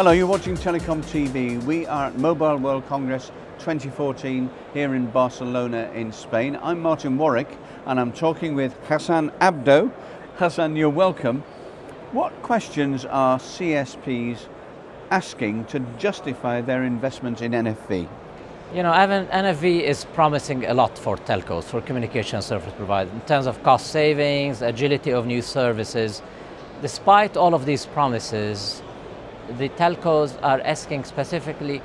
Hello, you're watching Telecom TV. We are at Mobile World Congress 2014 here in Barcelona in Spain. I'm Martin Warwick and I'm talking with Ghassan Abdo. Ghassan, you're welcome. What questions are CSPs asking to justify their investment in NFV? You know, NFV is promising a lot for telcos, for communication service providers, in terms of cost savings, agility of new services. Despite all of these promises, the telcos are asking specifically,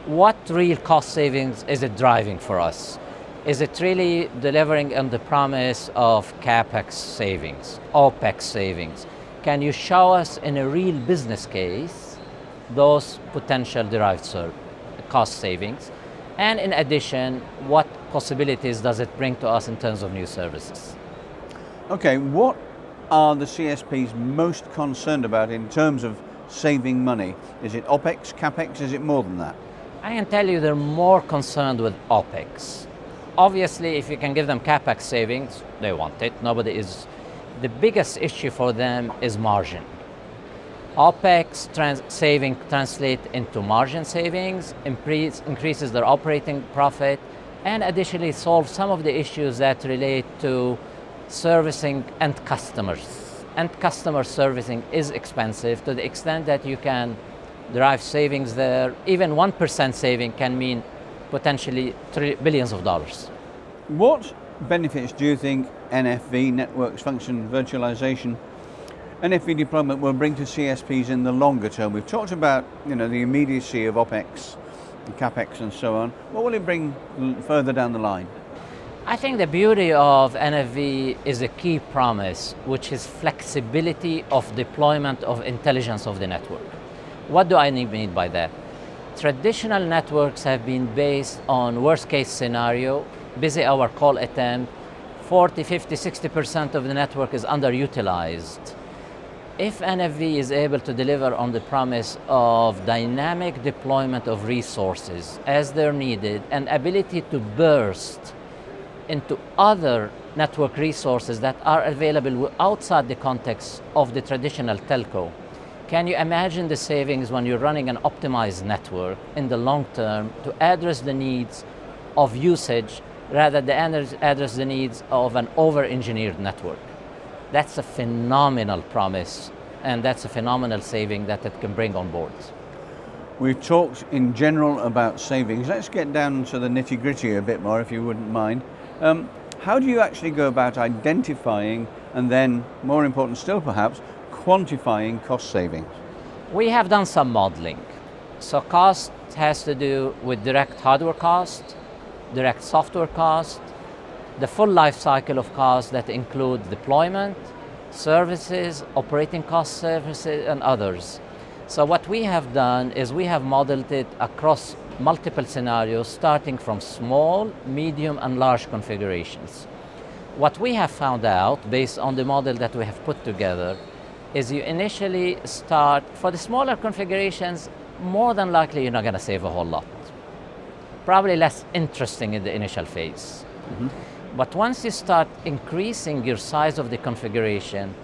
what real cost savings is it driving for us? Is it really delivering on the promise of CapEx savings, OpEx savings? Can you show us in a real business case those potential derived cost savings? And in addition, what possibilities does it bring to us in terms of new services? Okay, what are the CSPs most concerned about in terms of saving money? Is it OpEx, CapEx, is it more than that? I can tell you they're more concerned with OpEx. Obviously, if you can give them CapEx savings, they want it. Nobody is. The biggest issue for them is margin. OpEx saving translate into margin savings, increases their operating profit, and additionally solve some of the issues that relate to servicing end customers. End customer servicing is expensive to the extent that you can derive savings there. Even 1% saving can mean potentially billions of dollars. What benefits do you think NFV, networks function virtualization, NFV deployment will bring to CSPs in the longer term? We've talked about, the immediacy of OpEx and CapEx and so on. What will it bring further down the line? I think the beauty of NFV is a key promise, which is flexibility of deployment of intelligence of the network. What do I mean by that? Traditional networks have been based on worst case scenario, busy hour call attempt, 40, 50, 60% of the network is underutilized. If NFV is able to deliver on the promise of dynamic deployment of resources as they're needed and ability to burst into other network resources that are available outside the context of the traditional telco, can you imagine the savings when you're running an optimized network in the long term to address the needs of usage rather than address the needs of an over-engineered network? That's a phenomenal promise, and that's a phenomenal saving that it can bring on board. We've talked in general about savings. Let's get down to the nitty-gritty a bit more, if you wouldn't mind. How do you actually go about identifying and then, more important still perhaps, quantifying cost savings? We have done some modeling. So cost has to do with direct hardware cost, direct software cost, the full life cycle of costs that include deployment, services, operating cost services, and others. So what we have done is we have modeled it across multiple scenarios, starting from small, medium, and large configurations. What we have found out, based on the model that we have put together, is you initially start, for the smaller configurations, more than likely you're not going to save a whole lot. Probably less interesting in the initial phase. Mm-hmm. But once you start increasing your size of the configuration,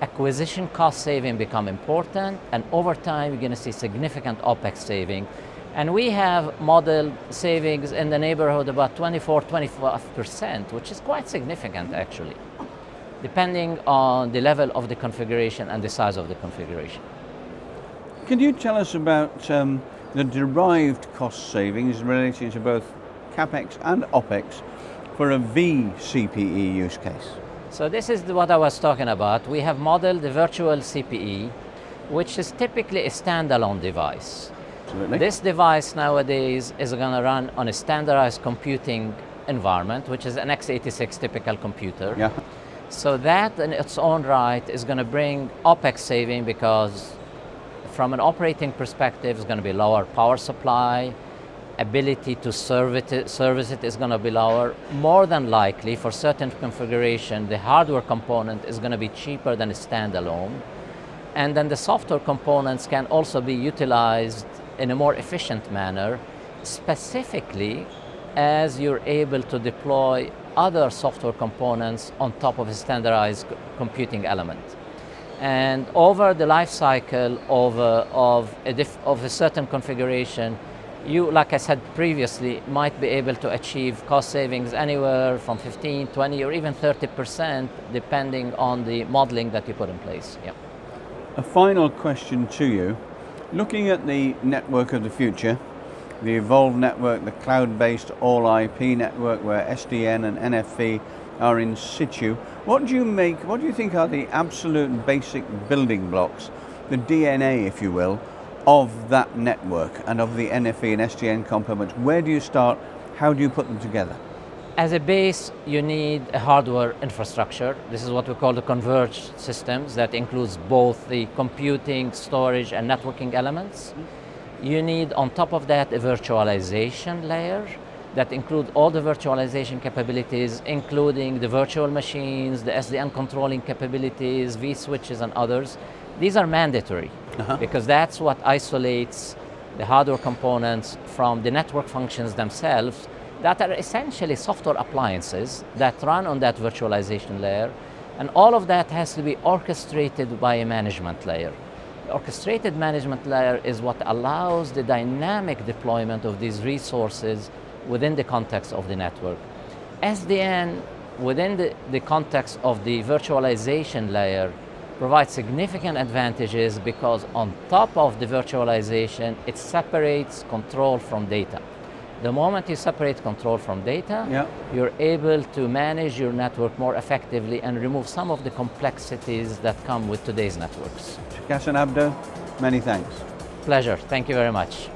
acquisition cost saving become important, and over time you're going to see significant OpEx saving. And we have modeled savings in the neighborhood about 24-25%, which is quite significant actually, depending on the level of the configuration and the size of the configuration. Can you tell us about the derived cost savings related to both CapEx and OpEx for a vCPE use case? So this is what I was talking about. We have modeled the virtual CPE, which is typically a standalone device. Absolutely. This device nowadays is going to run on a standardized computing environment, which is an x86 typical computer. Yeah. So that in its own right is going to bring OpEx saving, because from an operating perspective, it's going to be lower power supply, ability to service it is going to be lower. More than likely, for certain configuration, the hardware component is going to be cheaper than a standalone. And then the software components can also be utilized in a more efficient manner, specifically as you're able to deploy other software components on top of a standardized computing element. And over the life cycle of a certain configuration, you, like I said previously, might be able to achieve cost savings anywhere from 15, 20, or even 30%, depending on the modeling that you put in place. Yeah. A final question to you. Looking at the network of the future, the evolved network, the cloud-based all-IP network where SDN and NFV are in situ, what do you think are the absolute basic building blocks, the DNA, if you will, of that network and of the NFV and SDN components? Where do you start? How do you put them together? As a base, you need a hardware infrastructure. This is what we call the converged systems, that includes both the computing, storage, and networking elements. You need, on top of that, a virtualization layer that includes all the virtualization capabilities, including the virtual machines, the SDN controlling capabilities, vSwitches, and others. These are mandatory because that's what isolates the hardware components from the network functions themselves, that are essentially software appliances that run on that virtualization layer. And all of that has to be orchestrated by a management layer. The orchestrated management layer is what allows the dynamic deployment of these resources within the context of the network. SDN, within the context of the virtualization layer, provides significant advantages because on top of the virtualization, it separates control from data. The moment you separate control from data, you're able to manage your network more effectively and remove some of the complexities that come with today's networks. Ghassan Abdo, many thanks. Pleasure. Thank you very much.